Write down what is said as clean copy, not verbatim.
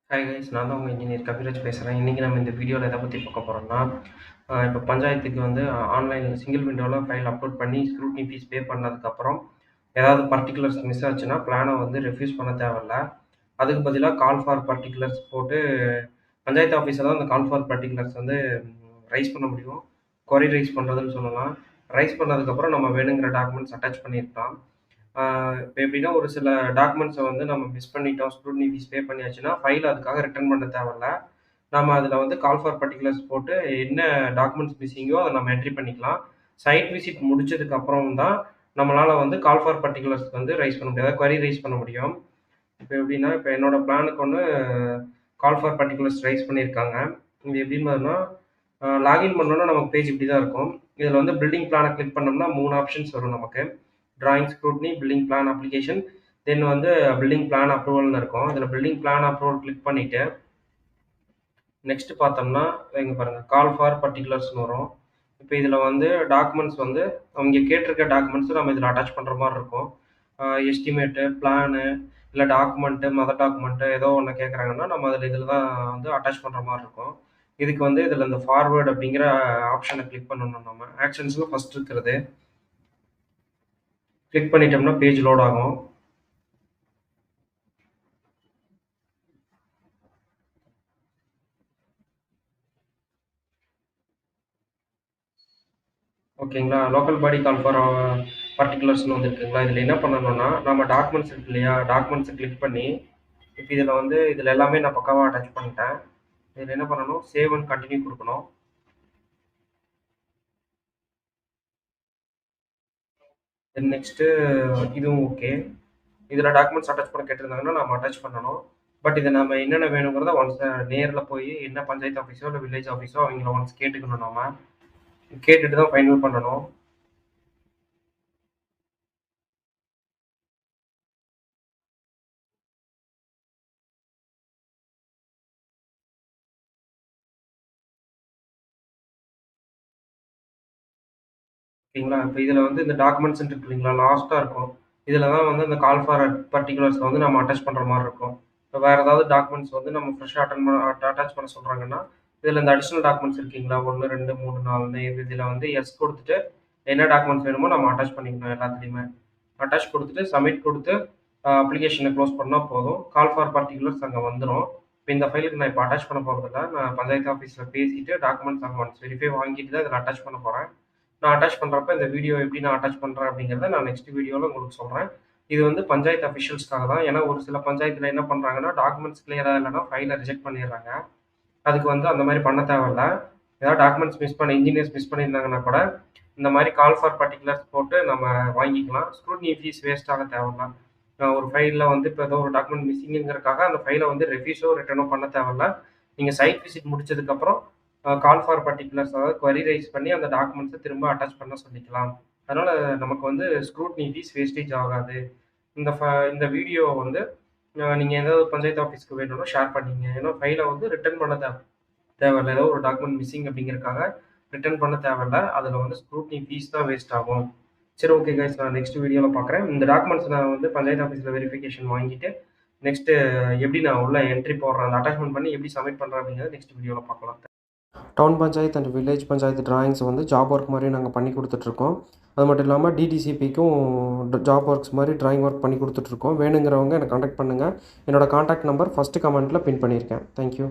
Hi guys, நான் தான் உங்கள் இன்ஜினியர் கபிராஜ் பேசுகிறேன். இன்றைக்கி நம்ம இந்த வீடியோவில் எதை பற்றி பார்க்க போகிறோம்னா, இப்போ பஞ்சாயத்துக்கு வந்து ஆன்லைனில் சிங்கிள் விண்டோவில் ஃபைல் அப்லோட் பண்ணி ஸ்க்ரூட்னி ஃபீஸ் பே பண்ணதுக்கப்புறம் ஏதாவது பர்ட்டிகுலர்ஸ் மிஸ் ஆச்சுன்னா பிளானை வந்து ரெஃப்யூஸ் பண்ண தேவையில்ல. அதுக்கு பதிலாக கால் ஃபார் பர்ட்டிகுலர்ஸ் போட்டு பஞ்சாயத்து ஆஃபீஸில் தான் அந்த கால் ஃபார் பர்ட்டிகுலர்ஸ் வந்து ரைஸ் பண்ண முடியும். கொரி ரைஸ் பண்ணுறதுன்னு சொல்லலாம். ரைஸ் பண்ணதுக்கப்புறம் நம்ம வேணுங்கிற டாக்குமெண்ட்ஸ் அட்டாச் பண்ணியிருக்கலாம். இப்போ எப்படின்னா, ஒரு சில டாக்குமெண்ட்ஸை வந்து நம்ம மிஸ் பண்ணிட்டோம், ஸ்க்ரூட்னி ஃபீஸ் பே பண்ணியாச்சுன்னா, ஃபைல் அதுக்காக ரிட்டர்ன் பண்ண தேவையில்ல. நம்ம அதில வந்து கால் ஃபார் பர்ட்டிகுலர்ஸ் போட்டு என்ன டாக்குமெண்ட்ஸ் மிஸ்ஸிங்கோ அத நம்ம என்ட்ரி பண்ணிக்கலாம். சைட் விசிட் முடிச்சதுக்கு அப்புறம் தான் நம்மளால வந்து கால் ஃபார் பர்ட்டிகுலர்ஸ் வந்து ரைஸ் பண்ண முடியும். அதாவது கொரி ரைஸ் பண்ண முடியும். இப்போ எப்படின்னா, இப்போ என்னோட பிளானுக்கு ஒண்ணு கால் ஃபார் பர்ட்டிகுலர்ஸ் ரைஸ் பண்ணியிருக்காங்க. இது எப்படின்னு பார்த்தீங்கன்னா, லாகின் பண்ணோம்னா நமக்கு பேஜ் இப்படி தான் இருக்கும். இதில வந்து பில்டிங் பிளான கிளிக் பண்ணோம்னா 3 ஆப்ஷன்ஸ் வரும் நமக்கு. Drawing scrutiny, building plan application, then வந்து பில்டிங் பிளான் அப்ரூவல்னு இருக்கும். இதில பில்டிங் பிளான் அப்ரூவல் கிளிக் பண்ணிட்டு, நெக்ஸ்ட் பார்த்தோம்னா, இங்க பாருங்க கால் ஃபார் பர்ட்டிகுலர்ஸ்ன்னு வரும். இப்ப இதில வந்து டாக்குமெண்ட்ஸ் வந்து அவங்க கேட்டிருக்க டாக்குமெண்ட்ஸ் நம்ம இதில அட்டாச் பண்ற மாரி இருக்கும். எஸ்டிமேட்டு, பிளானு, இல்ல டாக்குமெண்ட்டு, மதர் டாக்குமெண்ட்டு ஏதோ ஒண்ணு கேட்கறாங்கன்னா, நம்ம இதில தான் வந்து அட்டாச் பண்ற மாரி இருக்கும். இதுக்கு வந்து இதில இந்த ஃபார்வர்ட் அப்படிங்கிற ஆப்ஷன கிளிக் பண்ணணும் நம்ம. ஆக்ஷன்ஸ்ல ஃபர்ஸ்ட் இருக்கிறது. கிளிக் பண்ணிட்டோம்னா பேஜ் லோட் ஆகும். ஓகேங்களா? லோக்கல் பாடி கால் ஃபார் பர்ட்டிகுலர்ஸ்ன்னு வந்திருக்குங்களா? இதில என்ன பண்ணணும்னா, நம்ம டாக்குமெண்ட்ஸ் இருக்கு இல்லையா? டாக்குமெண்ட்ஸ கிளிக் பண்ணி, இப்ப இதில எல்லாமே நான் பக்காவா அட்டாச் பண்ணிட்டேன். இதில என்ன பண்ணணும்? சேவ் அண்ட் கன்டின்யூ குடுக்கணும். தென் நெக்ஸ்ட்டு இதுவும் ஓகே. இதில டாக்குமெண்ட்ஸ் அட்டாச் பண்ண கேட்டிருந்தாங்கன்னா, நாம அட்டாச் பண்ணணும். பட் இத நம்ம என்னென்ன வேணுங்கிறத ஒன்ஸ் நேர்ல போயி என்ன பஞ்சாயத்து ஆஃபீஸோ, இல்ல வில்லேஜ் ஆஃபீஸோ அவங்கள ஒன்ஸ் கேட்டுக்கணும் நாம. கேட்டுட்டு தான் ஃபைனல் பண்ணணும். ஓகேங்களா? இப்ப இதுல வந்து இந்த டாக்குமெண்ட்ஸ்ன்னு இருக்கு இல்லைங்களா? லாஸ்ட்டா இருக்கும். இதுல தான் வந்து இந்த கால் ஃபார் பர்ட்டிகுலர்ஸ்ல வந்து நம்ம அட்டாச் பண்ற மாரி இருக்கும். இப்ப வேற ஏதாவது டாக்குமெண்ட்ஸ் வந்து நம்ம ஃப்ரெஷ்ஷா அட்டாச் பண்ண சொல்றாங்கன்னா, இதுல இந்த அடிஷனல் டாக்குமெண்ட்ஸ் இருக்கீங்களா? 1, 2, 3, 4ன்னு இதுல வந்து எஸ் குடுத்துட்டு, என்ன டாக்குமெண்ட்ஸ் வேணுமோ நம்ம அட்டாச் பண்ணிக்கணும் எல்லாத்துலயுமே. அட்டாச் குடுத்துட்டு, சப்மிட் குடுத்து, அப்ளிகேஷன குளோஸ் பண்ணா போதும். கால் ஃபார் பர்ட்டிகுலர்ஸ் அங்க வந்துரும். இப்ப இந்த ஃபைலுக்கு நான் இப்ப அட்டாச் பண்ண போறதில்ல. நான் பஞ்சாயத்து ஆஃபீஸ்ல பேசிட்டு டாக்குமெண்ட்ஸ் அங்க ஒன்ஸ் வெரிஃபை வாங்கிட்டு தான் இதுல அட்டாச் பண்ண போறேன். நான் அட்டாச் பண்றப்ப இந்த வீடியோ எப்படி நான் அட்டாச் பண்றேன் அப்படிங்கிறத நான் நெக்ஸ்ட் வீடியோல உங்களுக்கு சொல்றேன். இது வந்து பஞ்சாயத்து அஃபிஷியல்ஸ்க்காக தான். ஏன்னா ஒரு சில பஞ்சாயத்துல என்ன பண்றாங்கன்னா, டாக்குமெண்ட்ஸ் கிளியரா இல்லன்னா ஃபைல ரிஜெக்ட் பண்ணிடுறாங்க. அதுக்கு வந்து அந்த மாரி பண்ண தேவையில்ல. ஏதாவது டாக்குமெண்ட்ஸ் மிஸ் பண்ண இன்ஜினியர்ஸ் மிஸ் பண்ணியிருந்தாங்கன்னா கூட, இந்த மாரி கால் ஃபார் பர்ட்டிகுலர்ஸ் போட்டு நம்ம வாங்கிக்கலாம். ஸ்க்ரூட்னி ஃபீஸ் வேஸ்ட் ஆக தேவையில்ல. ஒரு ஃபைல்ல வந்து இப்ப ஏதோ ஒரு டாக்குமெண்ட் மிஸ்ஸிங்கிறதுக்காக அந்த ஃபைல வந்து ரெஃப்யூஸோ, ரிட்டர்னோ பண்ண தேவையில்ல. நீங்க சைட் விசிட் முடிச்சதுக்கப்புறம் கால் ஃபார் பர்ட்டிகுலர்ஸ் அதாவது கொரி ரைஸ் பண்ணி அந்த டாக்குமெண்ட்ஸ திரும்ப அட்டாச் பண்ண சொல்லிக்கலாம். அதனால நமக்கு வந்து ஸ்க்ரூட்னி ஃபீஸ் வேஸ்டேஜ் ஆகாது. இந்த வீடியோ வந்து நீங்க ஏதாவது பஞ்சாயத்து ஆஃபீஸ்க்கு வேணும்னா ஷேர் பண்ணீங்க. ஏன்னா ஃபைல வந்து ரிட்டர்ன் பண்ண தேவையில்ல. ஏதோ ஒரு டாக்குமெண்ட் மிஸ்ஸிங் அப்படிங்கிறதுக்காக ரிட்டர்ன் பண்ண தேவையில்ல. அதுல வந்து ஸ்க்ரூட்னி ஃபீஸ் தான் வேஸ்ட் ஆகும். சரி ஓகே கைஸ், நான் நெக்ஸ்ட் வீடியோல பார்க்குறேன். இந்த டாக்குமெண்ட்ஸ் நான் வந்து பஞ்சாயத்து ஆஃபீஸ்ல வெரிஃபிகேஷன் வாங்கிட்டு, நெக்ஸ்ட் எப்படி நான் உள்ள என்ட்ரி போடுறேன், அந்த அட்டாச்மெண்ட் பண்ணி எப்படி சப்மிட் பண்றேன் அப்படிங்கிறத நெக்ஸ்ட் வீடியோல பார்க்கலாம். Town panchayat and village panchayat drawings வந்து ஜாப் ஒர்க் மாதிரி நாங்கள் பண்ணி கொடுத்துட்ருக்கோம். அது மட்டும் இல்லாமல் டிடிசிபிக்கும் ஜாப் ஒர்க்ஸ் மாதிரி டிராயிங் ஒர்க் பண்ணி கொடுத்துட்ருக்கோம். வேணுங்கிறவங்க எனக்கு கான்டாக்ட் பண்ணுங்கள். என்னோடய கான்டாக்ட் நம்பர் ஃபஸ்ட்டு கமெண்ட்டில் பின் பண்ணியிருக்கேன். தேங்க்யூ.